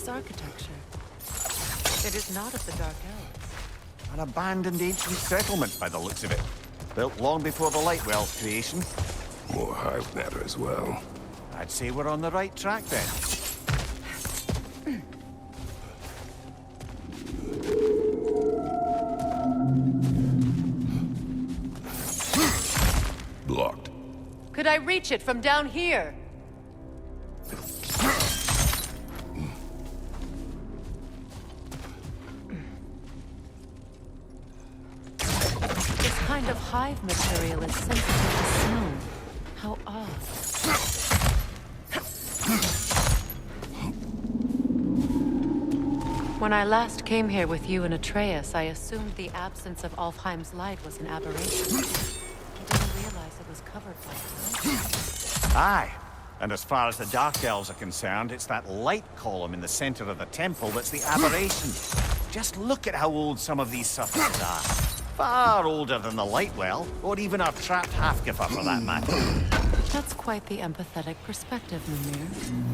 this architecture? It is not of the Dark Elves. An abandoned ancient settlement by the looks of it. Built long before the Lightwell's creation. More hive matter as well. I'd say we're on the right track then. Blocked. Could I reach it from down here? This kind of hive material is sensitive to snow. How odd. When I last came here with you and Atreus, I assumed the absence of Alfheim's light was an aberration. I didn't realize it was covered by it. Aye. And as far as the Dark Elves are concerned, it's that light column in the center of the temple that's the aberration. Just look at how old some of these suffers are. Far older than the Lightwell, or even our trapped Halfgiffer for that matter. That's quite the empathetic perspective, Mimir.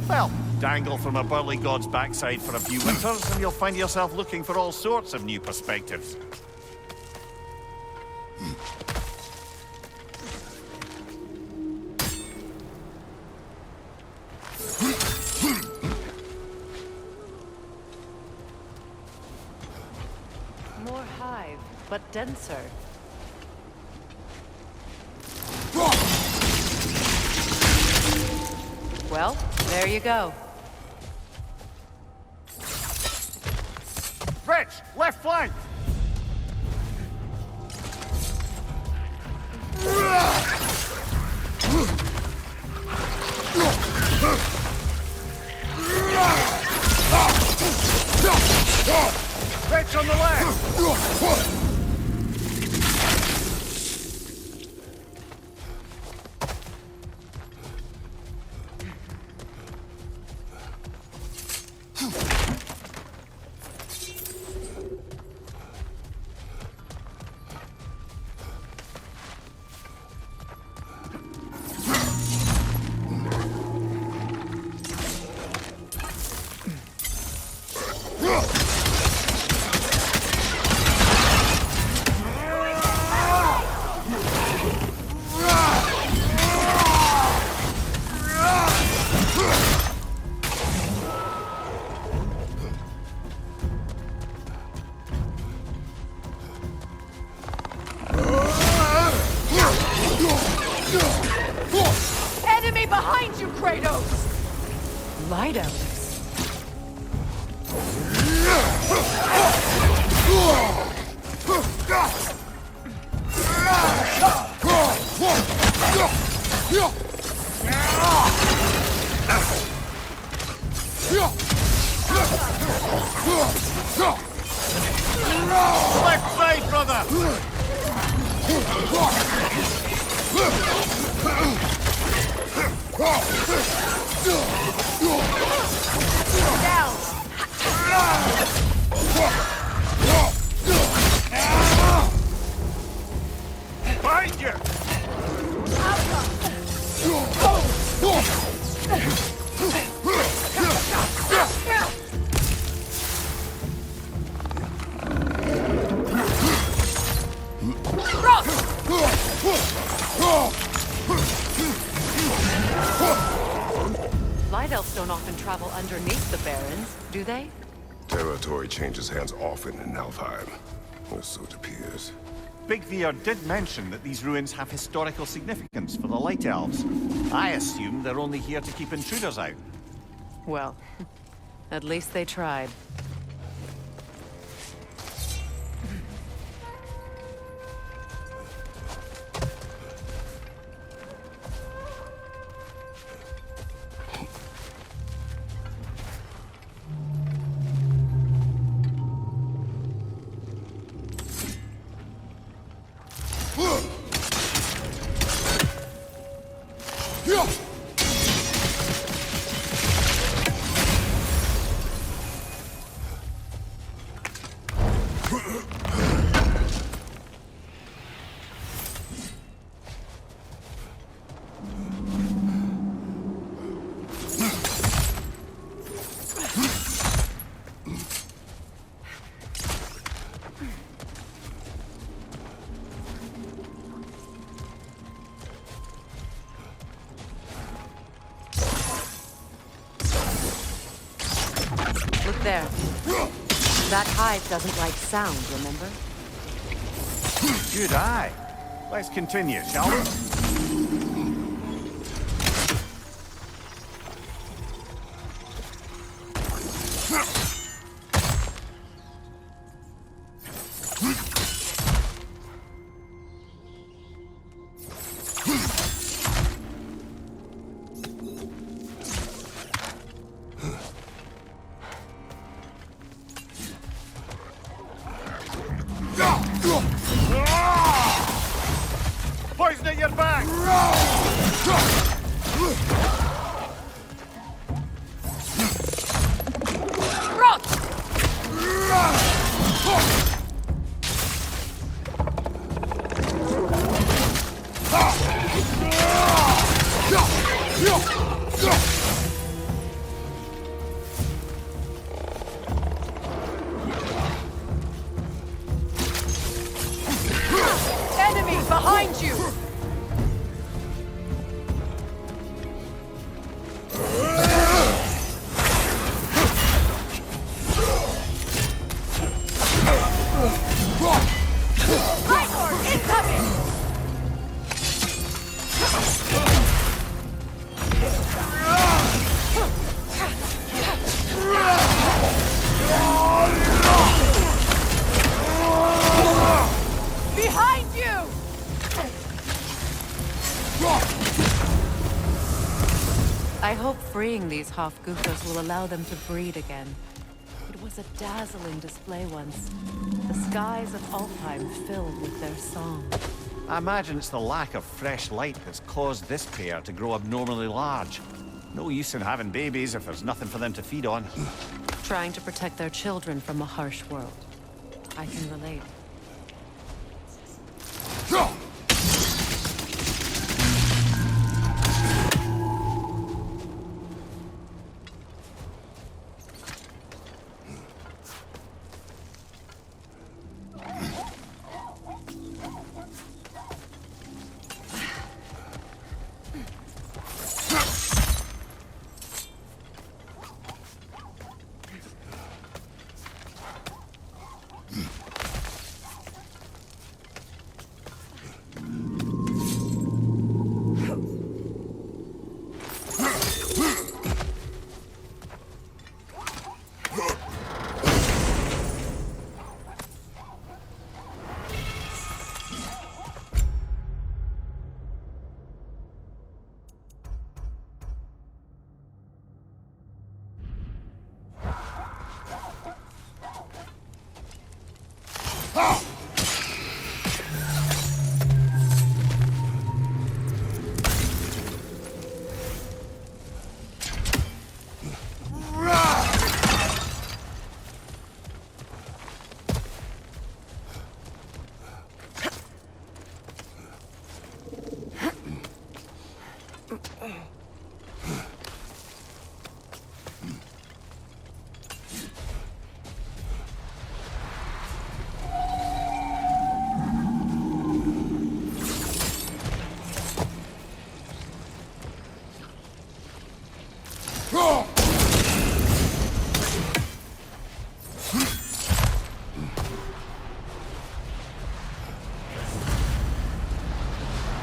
Well, dangle from a burly god's backside for a few winters, and you'll find yourself looking for all sorts of new perspectives. More hive, but denser. Well, there you go. Rich, left flank! Rich on the left! Enemy behind you, Kratos! Light Elves. Left side, brother! Down! Behind you! Light Elves don't often travel underneath the Barrens, do they? Territory changes hands often in Alfheim, or so it appears. Big Veer did mention that these ruins have historical significance for the Light Elves. I assume they're only here to keep intruders out. Well, at least they tried. There. That hive doesn't like sound, remember? Good eye. Let's continue, shall we? Poison at your back! Enemy behind you! Behind you! I hope freeing these Hofguthas will allow them to breed again. It was a dazzling display once. The skies of Alfheim filled with their song. I imagine it's the lack of fresh light that's caused this pair to grow abnormally large. No use in having babies if there's nothing for them to feed on. Trying to protect their children from a harsh world. I can relate.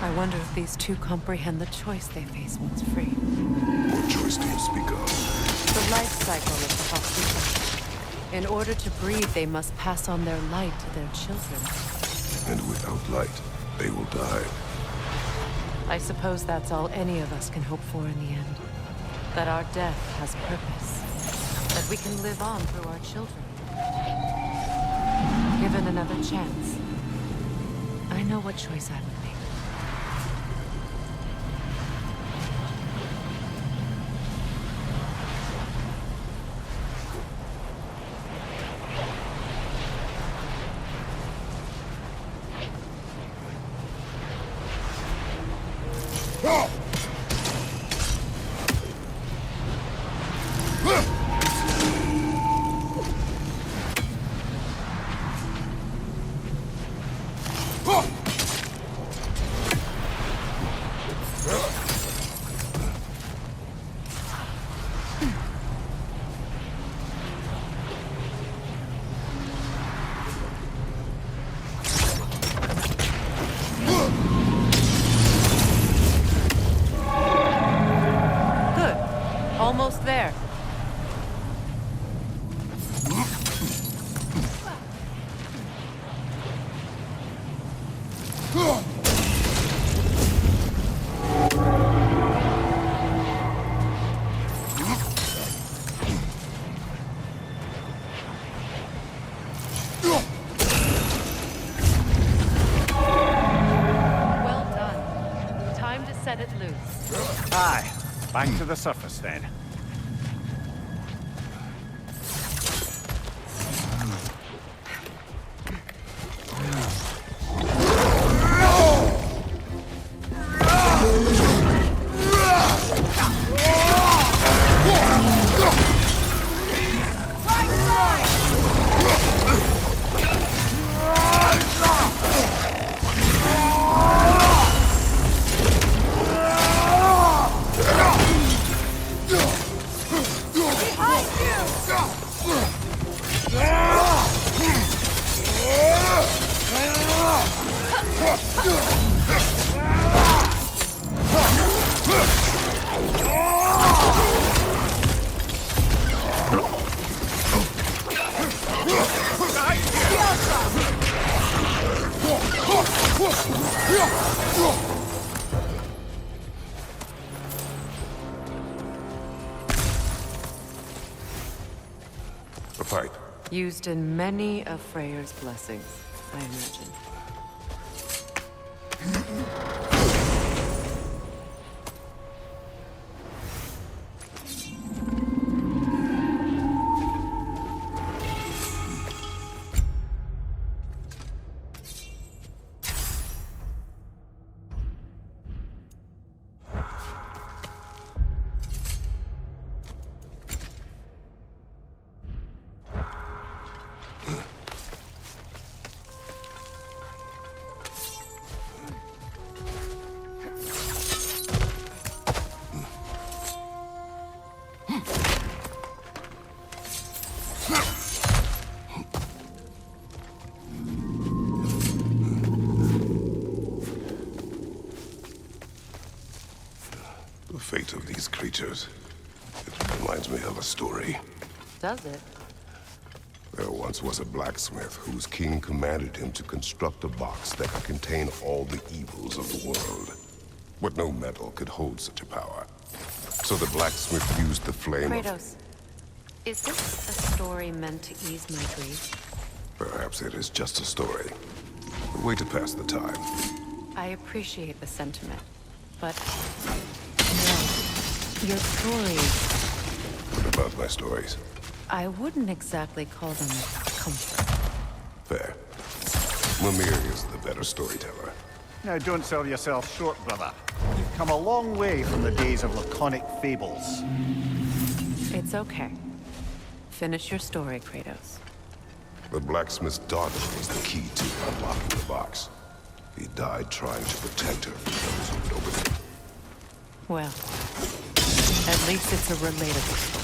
I wonder if these two comprehend the choice they face once free. What choice do you speak of? The life cycle of the Hofguthas. In order to breed, they must pass on their light to their children. And without light, they will die. I suppose that's all any of us can hope for in the end. That our death has purpose. That we can live on through our children. Given another chance, I know what choice I would make. Almost there. Well done. Time to set it loose. Aye. Back to the surface then. The pipe. Used in many of Freyr's blessings, I imagine. The fate of these creatures. It reminds me of a story. Does it? There once was a blacksmith whose king commanded him to construct a box that could contain all the evils of the world. But no metal could hold such a power. So the blacksmith used the flame of... Kratos, is this a story meant to ease my grief? Perhaps it is just a story. A way to pass the time. I appreciate the sentiment, but... no. Your stories... What about my stories? I wouldn't exactly call them comfort. Fair. Mimir is the better storyteller. Now, don't sell yourself short, brother. You've come a long way from the days of laconic fables. It's okay. Finish your story, Kratos. The blacksmith's daughter was the key to unlocking the box. He died trying to protect her from those who would open it. Well, at least it's a relatable story.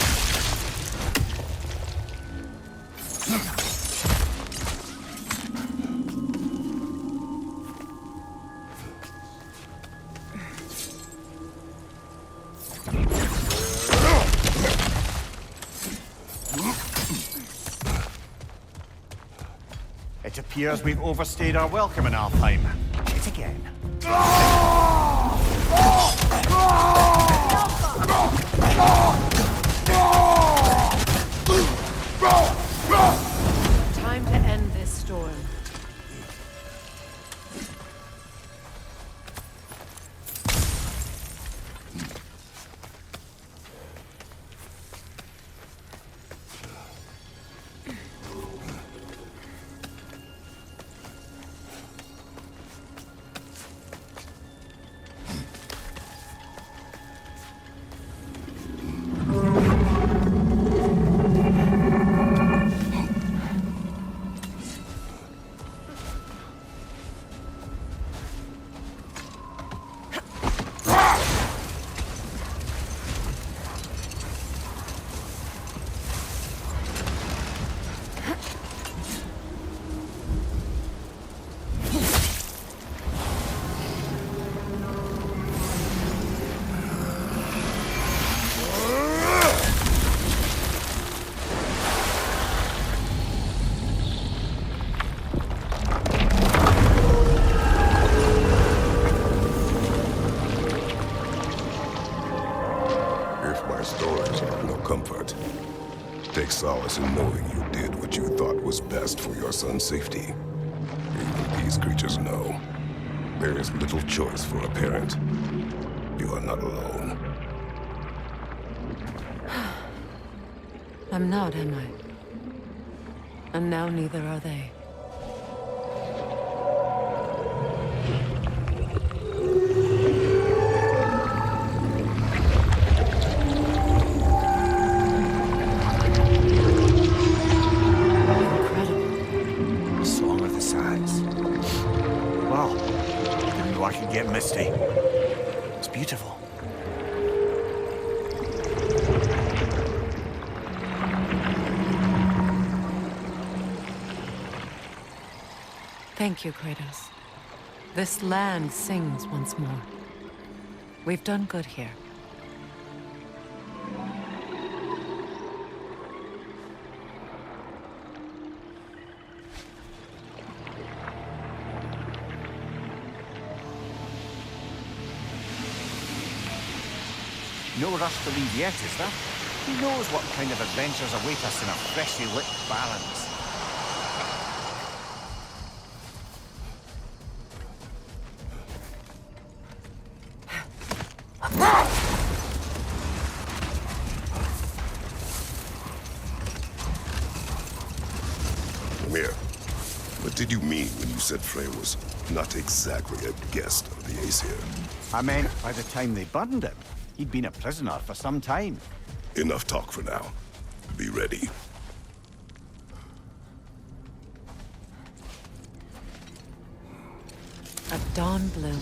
It appears we've overstayed our welcome in Alfheim. Yet again. Time to end this storm. stories are no comfort. Take solace in knowing you did what you thought was best for your son's safety. Even these creatures know. There is little choice for a parent. You are not alone. I'm not, am I? And now neither are they. Incredible. Song of the Sands. Wow. Didn't know I could get misty. It's beautiful. Thank you, Kratos. This land sings once more. We've done good here. No rush to leave yet, is there? Who knows what kind of adventures await us in our freshly lit barrens? Mimir, what did you mean when you said Frey was not exactly a guest of the Aesir? I meant by the time they burned him, he'd been a prisoner for some time. Enough talk for now. Be ready. A dawn bloom.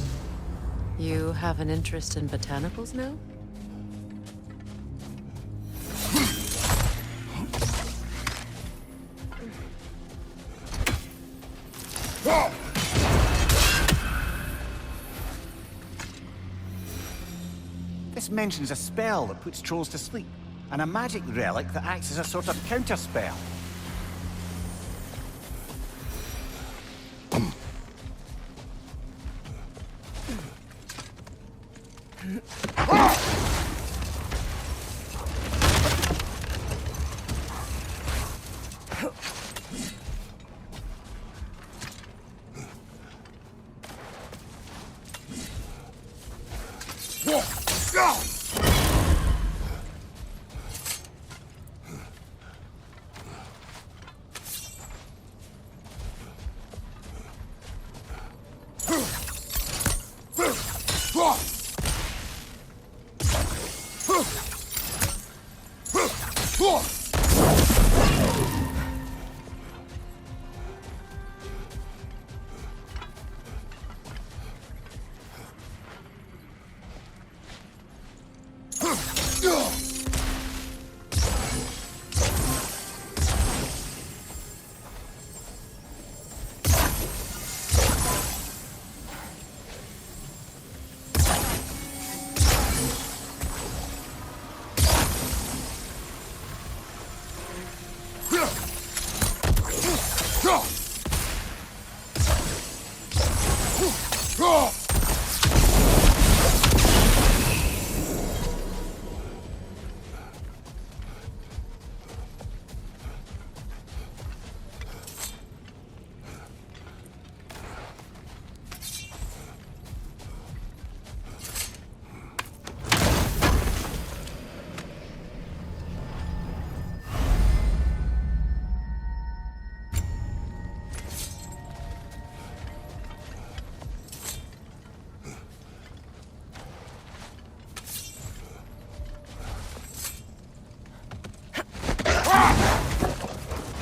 You have an interest in botanicals now? This mentions a spell that puts trolls to sleep, and a magic relic that acts as a sort of counterspell.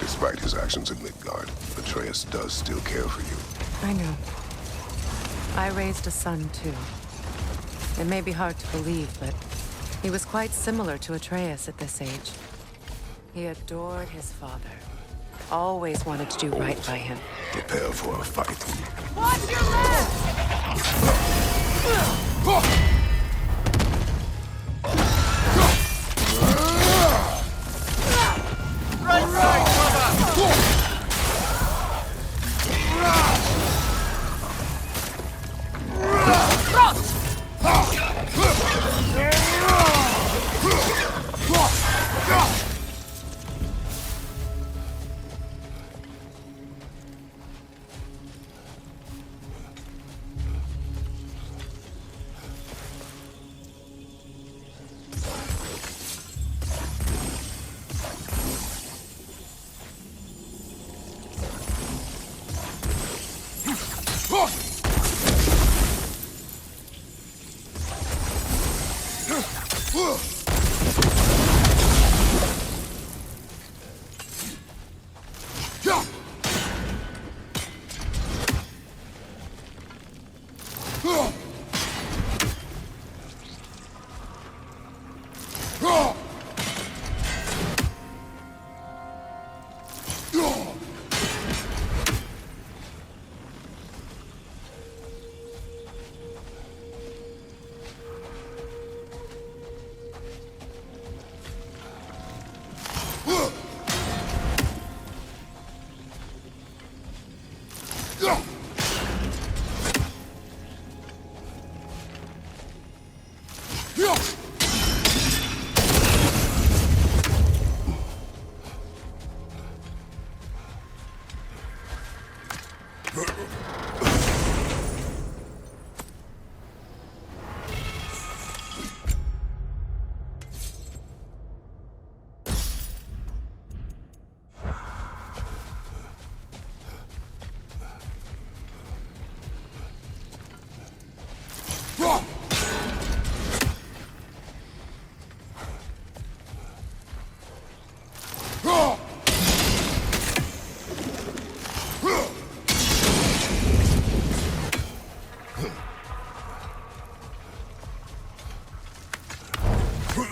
Despite his actions in Midgard, Atreus does still care for you. I know. I raised a son, too. It may be hard to believe, but he was quite similar to Atreus at this age. He adored his father. Always wanted to do right by him. Prepare for a fight. Watch your left!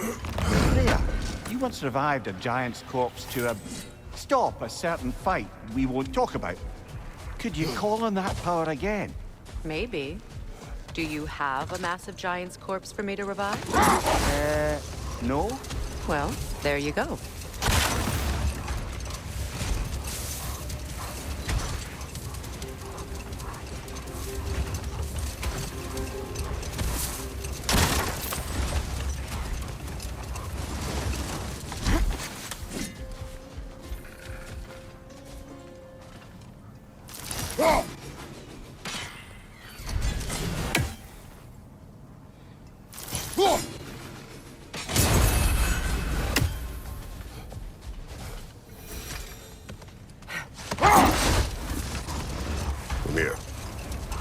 Freya, you once revived a giant's corpse to stop a certain fight we won't talk about. Could you call on that power again? Maybe. Do you have a massive giant's corpse for me to revive? No? Well, there you go.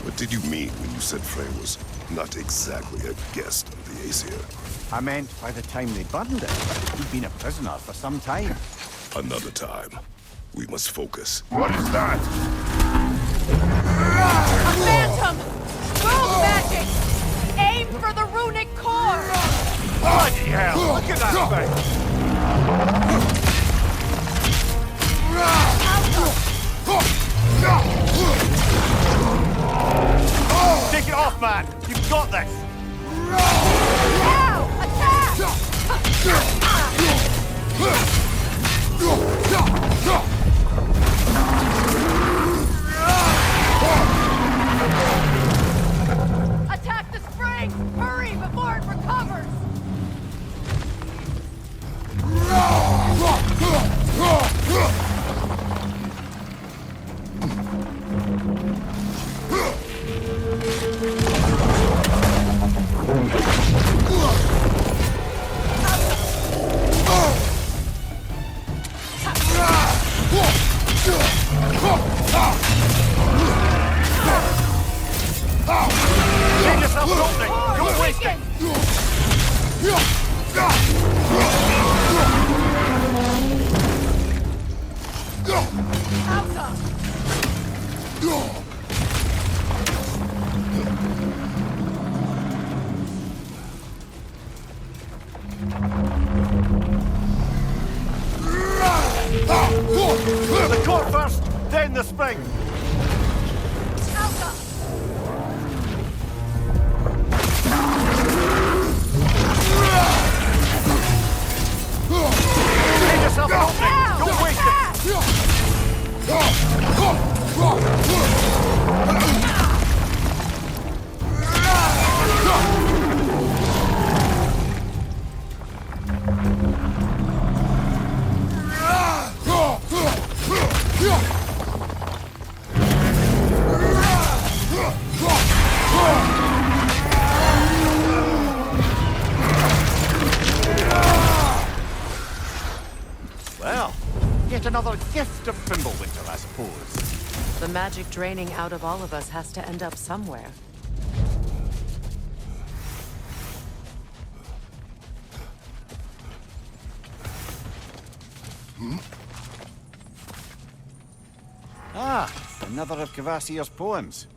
What did you mean when you said Frey was not exactly a guest of the Aesir? I meant by the time they burned it, he'd been a prisoner for some time. Another time. We must focus. What is that? A phantom! Rune magic! Aim for the runic core! Bloody hell! Look at that thing! Take it off, man! You've got this! Now! Attack! Attack the spring! Hurry before it recovers! Get yourself opening! Don't waste it! The core first, then the spring! Get yourself opening! Don't waste it! Well, yet another gift of Fimbulwinter, I suppose. The magic draining out of all of us has to end up somewhere. Ah, another of Kvasir's poems.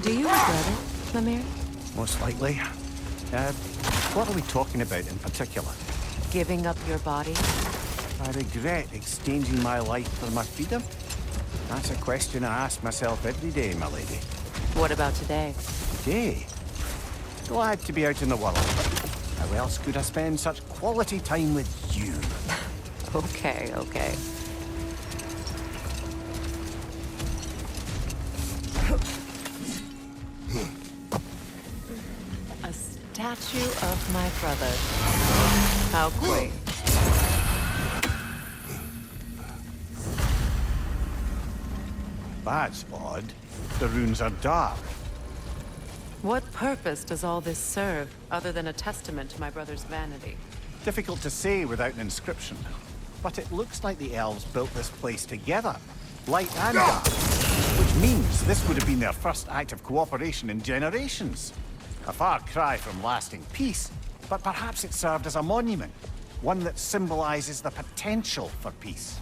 Do you regret it, Mimir? Most likely. What are we talking about in particular? Giving up your body? I regret exchanging my life for my freedom? That's a question I ask myself every day, my lady. What about today? Today? Glad to be out in the world. How else could I spend such quality time with you? Okay, okay. A statue of my brother. How quaint. That's odd. The runes are dark. What purpose does all this serve, other than a testament to my brother's vanity? Difficult to say without an inscription. But it looks like the elves built this place together, light and dark. Which means this would have been their first act of cooperation in generations. A far cry from lasting peace, but perhaps it served as a monument. One that symbolizes the potential for peace.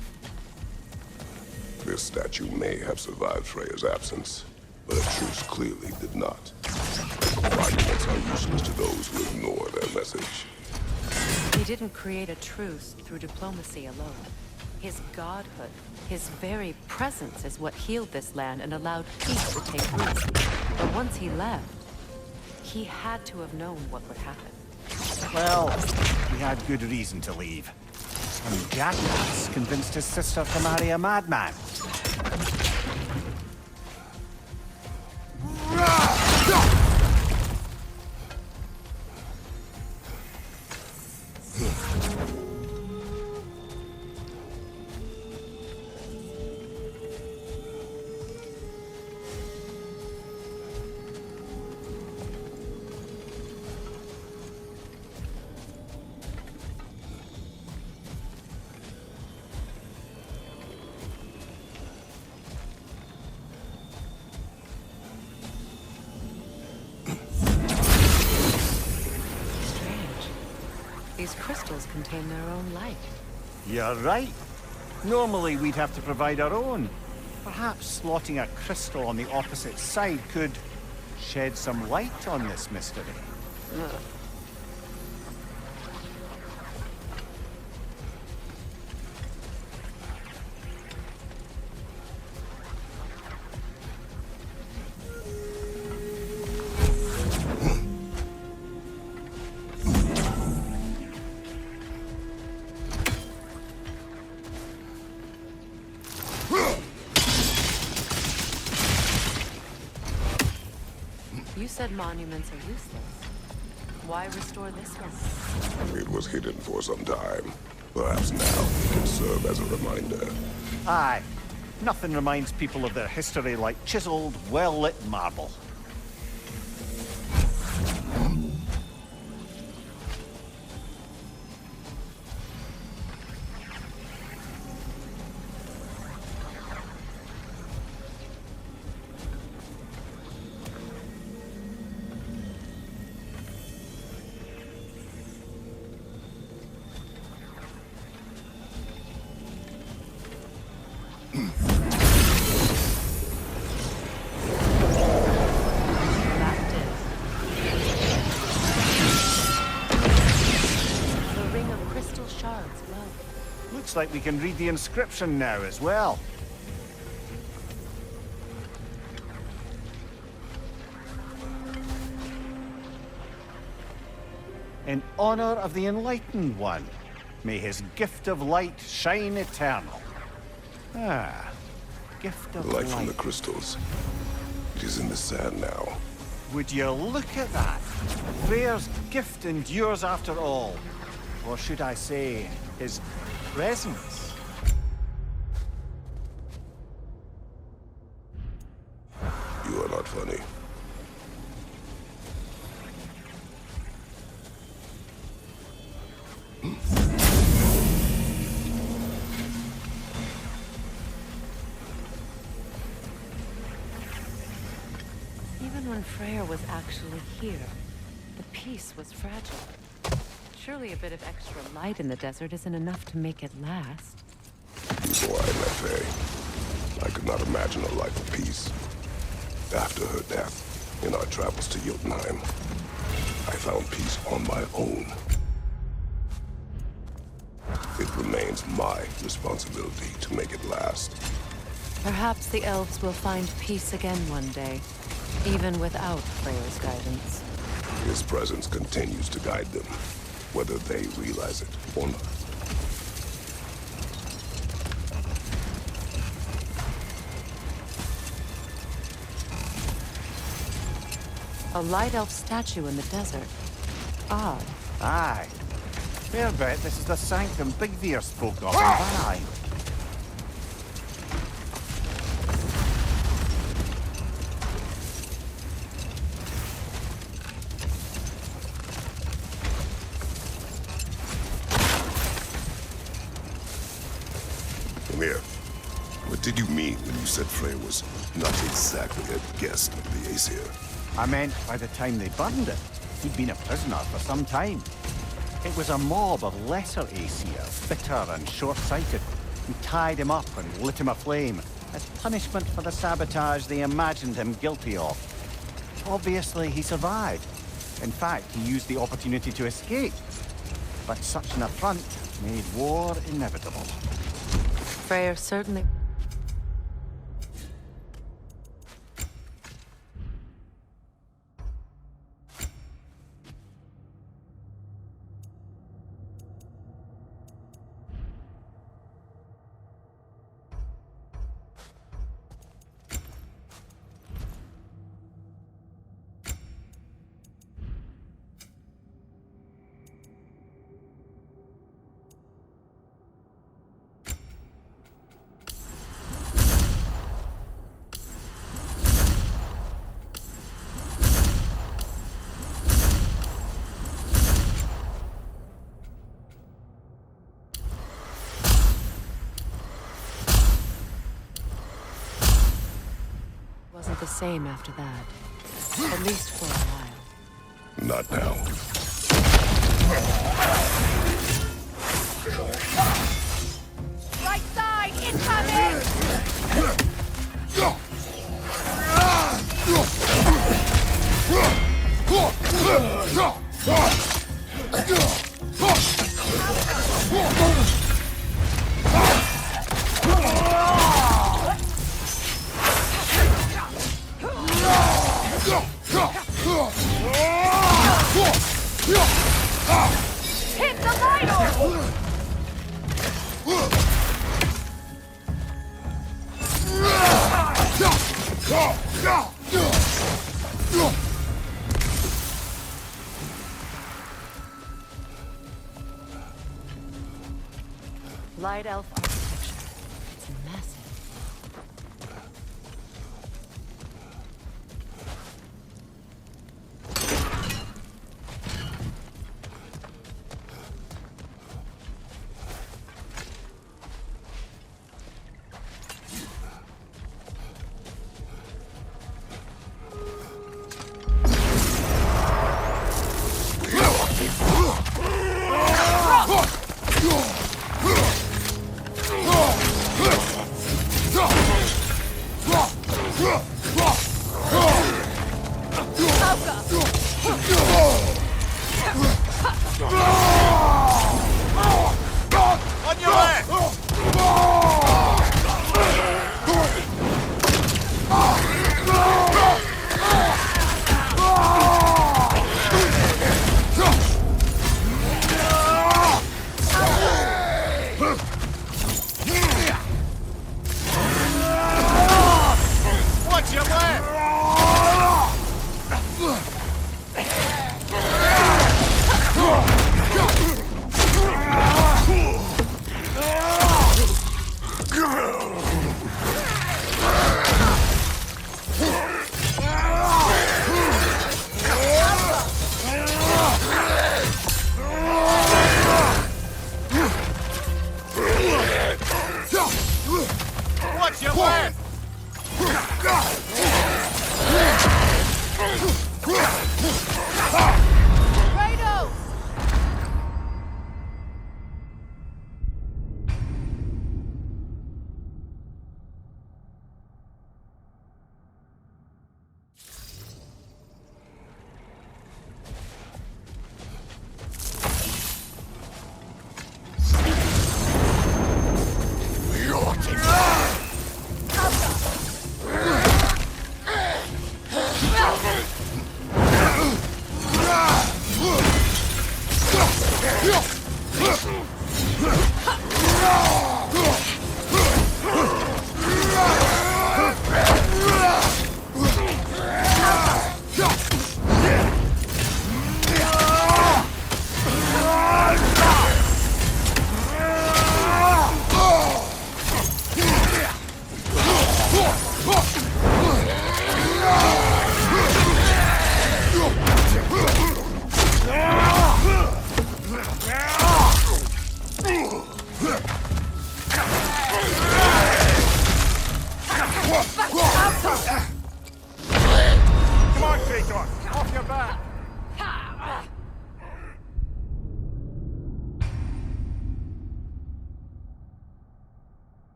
This statue may have survived Freya's absence, but a truce clearly did not. Monuments are useless to those who ignore their message. He didn't create a truce through diplomacy alone. His godhood, his very presence is what healed this land and allowed peace to take root. But once he left, he had to have known what would happen. Well, he had good reason to leave. Some jackass convinced his sister to marry a madman. These crystals contain their own light. You're right. Normally we'd have to provide our own. Perhaps slotting a crystal on the opposite side could shed some light on this mystery. Ugh. You said monuments are useless. Why restore this one? It was hidden for some time. Perhaps now it can serve as a reminder. Aye. Nothing reminds people of their history like chiseled, well-lit marble. Looks like we can read the inscription now as well. In honor of the Enlightened One, may his gift of light shine eternal. Ah, gift of Light light. from the crystals. It is in the sand now. Would you look at that? Freyr's gift endures after all. Or should I say, his presence? You are not funny. Even when Freyr was actually here, the peace was fragile. Surely a bit of extra light in the desert isn't enough to make it last. Before I met Faye, I could not imagine a life of peace. After her death, in our travels to Jotunheim, I found peace on my own. It remains my responsibility to make it last. Perhaps the elves will find peace again one day, even without Freyr's guidance. His presence continues to guide them, whether they realize it or not. A light elf statue in the desert. Odd. Aye. Fair bet this is the sanctum Big Veer spoke of in Valheim. Come here. What did you mean when you said Frey was not exactly a guest of the Aesir? I meant by the time they burned it, he'd been a prisoner for some time. It was a mob of lesser Aesir, bitter and short-sighted, who tied him up and lit him aflame as punishment for the sabotage they imagined him guilty of. Obviously, he survived. In fact, he used the opportunity to escape. But such an affront made war inevitable. Freyr certainly... wasn't the same after that. At least for a while. Not now. Right side, incoming! Hit the ladle! Light elf architecture. It's massive. On your left! Watch your left! Watch your left! Kratos! Come on, Traitor! Off your back!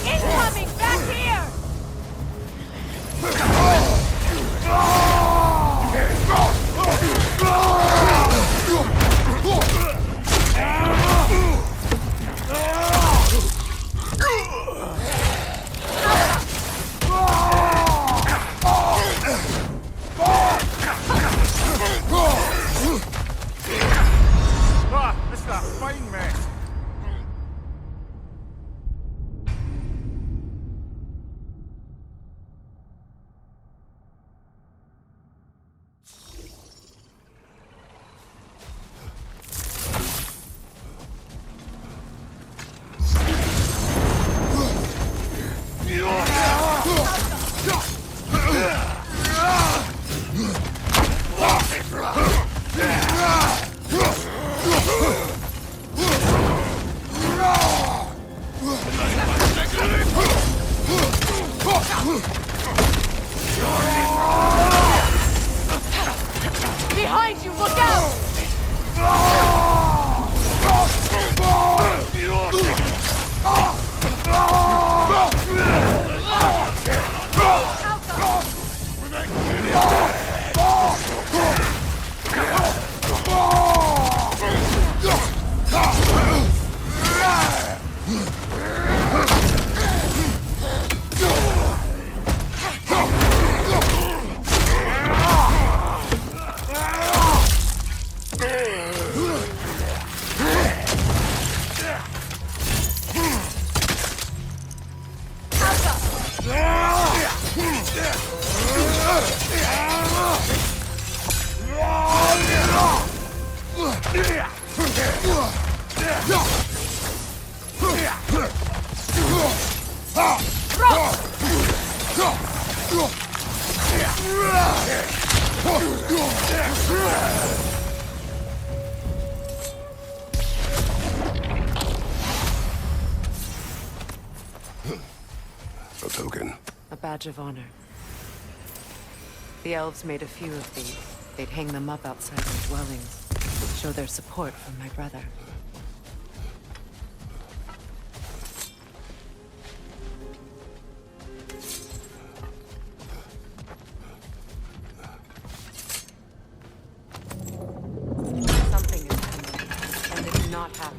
Incoming! Back here! Ah, this is a fine mess. Behind you! Look out! A token. A badge of honor. The elves made a few of these. They'd hang them up outside their dwellings, to show their support for my brother. Something is coming, and it's not happy.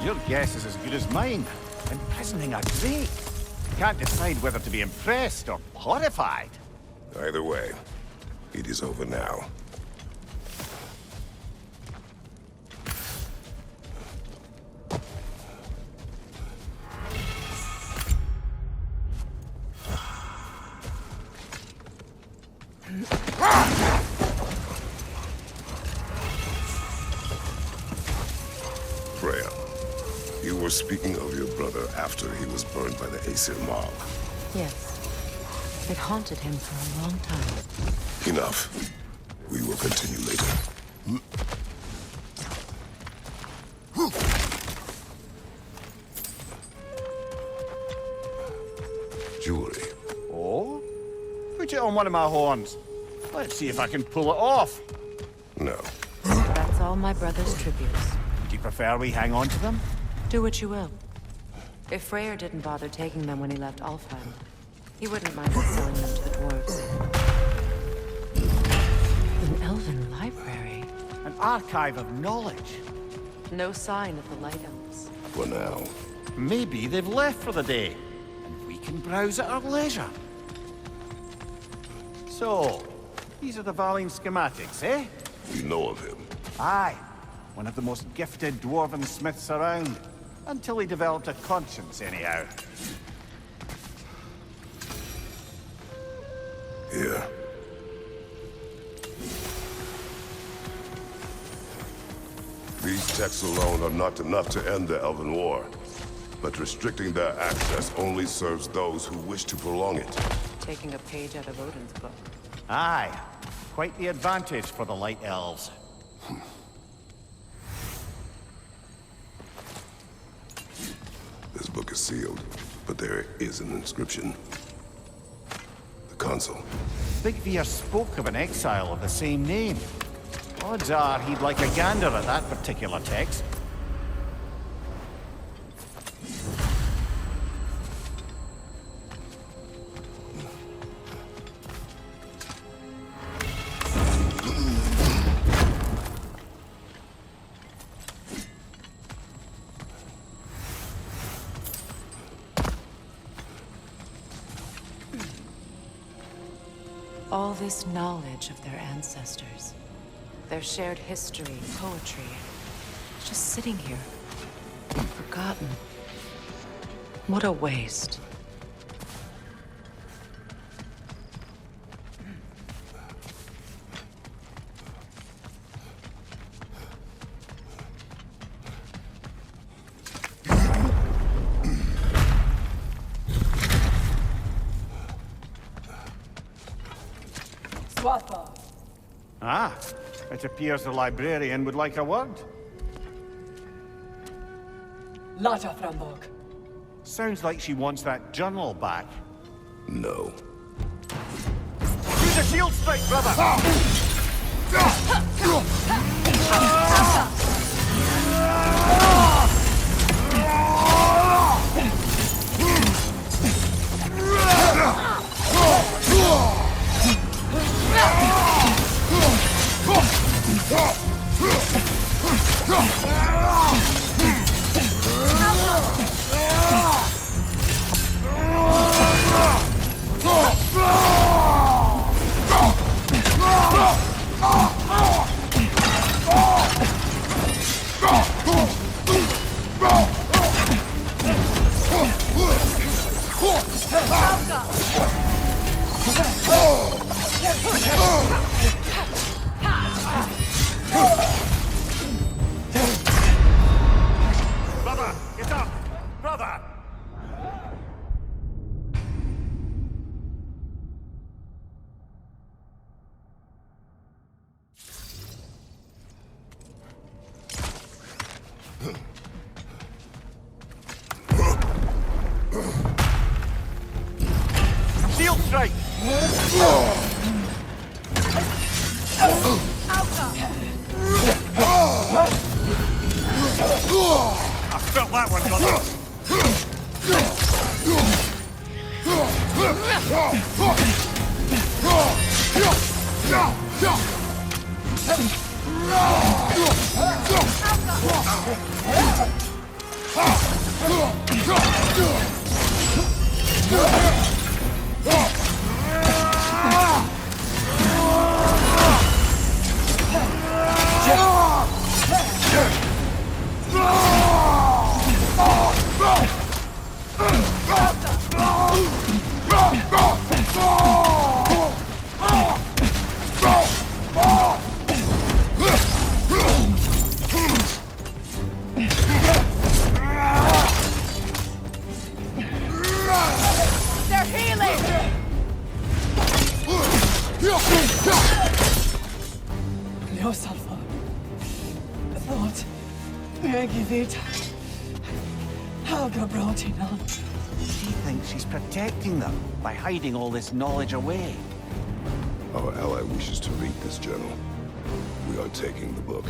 Your guess is as good as mine. Imprisoning a Drake. Can't decide whether to be impressed or horrified. Either way, it is over now. Freya, you were speaking of your brother after he was burned by the Aesir mob. Yes. It haunted him for a long time. Enough. We will continue later. Jewelry. Oh? Put it on one of my horns. Let's see if I can pull it off. No. That's all my brother's tributes. Do you prefer we hang on to them? Do what you will. If Freyr didn't bother taking them when he left Alfheim, he wouldn't mind us selling them to the dwarves. An elven library. An archive of knowledge. No sign of the Light Elves. For now. Maybe they've left for the day, and we can browse at our leisure. So, these are the Valine schematics, eh? We know of him. Aye. One of the most gifted dwarven smiths around. Until he developed a conscience, anyhow. Here. These texts alone are not enough to end the Elven War. But restricting their access only serves those who wish to prolong it. Taking a page out of Odin's book. Aye. Quite the advantage for the Light Elves. This book is sealed, but there is an inscription. The consul. Bigvier spoke of an exile of the same name. Odds are he'd like a gander at that particular text. All this knowledge of their ancestors, their shared history, poetry, just sitting here, forgotten. What a waste. Ah, it appears the librarian would like a word. Lata Frambog. Sounds like she wants that journal back. No. Use a shield strike, brother! Brother, get up! Brother! Shield strike! I felt that one, brother. She thinks she's protecting them by hiding all this knowledge away. Our ally wishes to read this journal. We are taking the book.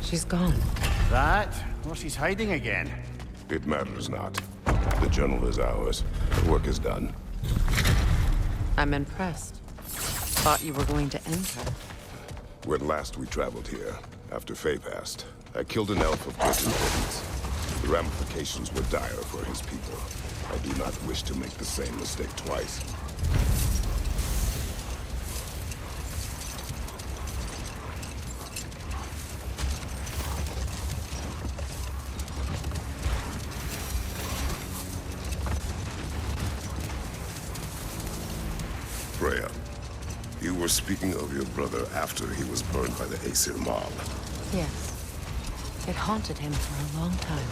She's gone. That? Or she's hiding again. It matters not. The journal is ours. The work is done. I'm impressed. Thought you were going to end her. When last we traveled here, after Faye passed, I killed an elf of great importance. The ramifications were dire for his people. I do not wish to make the same mistake twice. Freya, you were speaking of your brother after he was burned by the Aesir mob. Yes. It haunted him for a long time.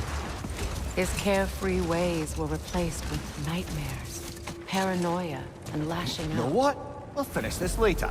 His carefree ways were replaced with nightmares, paranoia, and lashing You know out. what? We'll finish this later.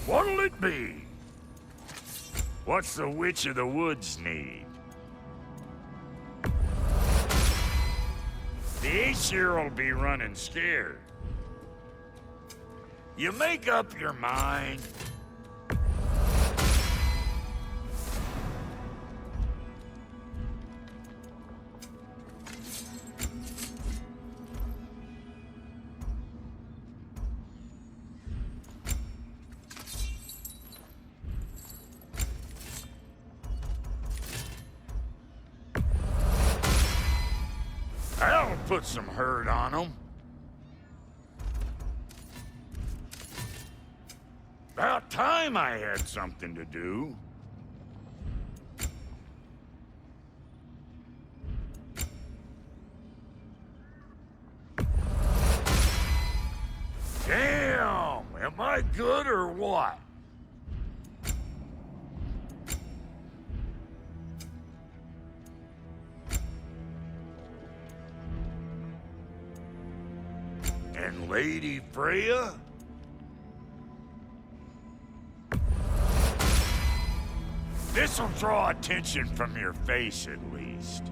What'll it be? What's the Witch of the Woods need? The Aesir'll be running scared. You make up your mind. That'll put some hurt on them. About time I had something to do. Damn! Am I good or what? And Lady Freya? This'll draw attention from your face, at least.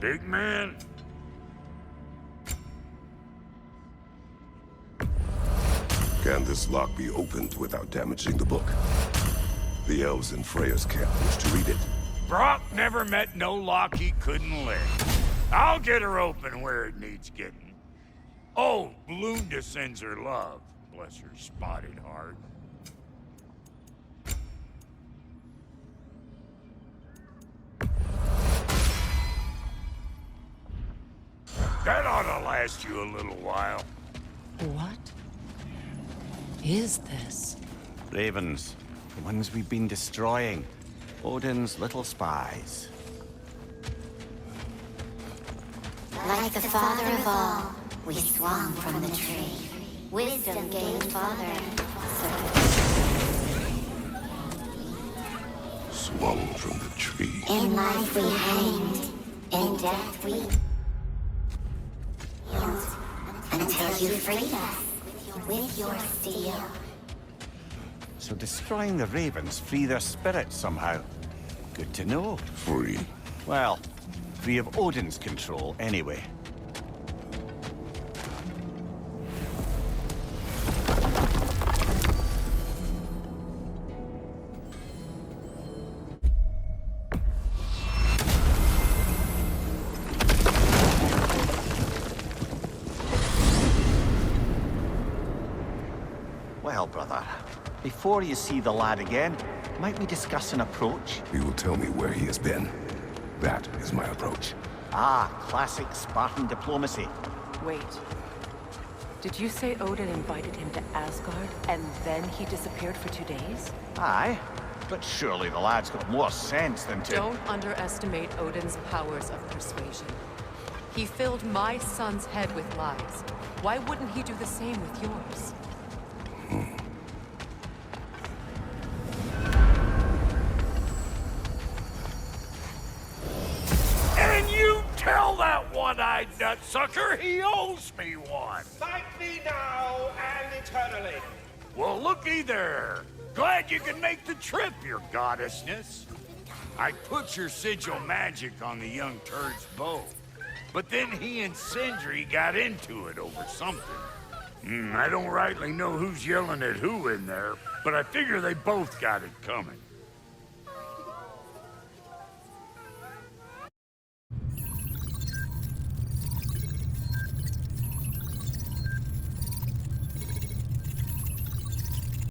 Big man? Can this lock be opened without damaging the book? The elves in Freya's camp wish to read it. Brock never met no lock he couldn't lift. I'll get her open where it needs getting. Oh, Lunda sends her love. Bless her spotted heart. That ought to last you a little while. What is this? Ravens. The ones we've been destroying. Odin's little spies. Like the father of all, we swung from the tree. Wisdom gained father. Swung from the tree. In life we hanged, in death we healed, until you freed us with your steel. So destroying the ravens free their spirits somehow. Good to know. Free. Well, free of Odin's control anyway. Well, brother, before you see the lad again, might we discuss an approach? He will tell me where he has been. That is my approach. Ah, classic Spartan diplomacy. Wait. Did you say Odin invited him to Asgard, and then he disappeared for 2 days? Aye, but surely the lad's got more sense than to... Don't underestimate Odin's powers of persuasion. He filled my son's head with lies. Why wouldn't he do the same with yours? And you tell that one-eyed nutsucker he owes me one. Thank me now and eternally. Well, looky there. Glad you can make the trip, your goddessness. I put your sigil magic on the young turd's bow, but then he and Sindri got into it over something. I don't rightly know who's yelling at who in there, but I figure they both got it coming.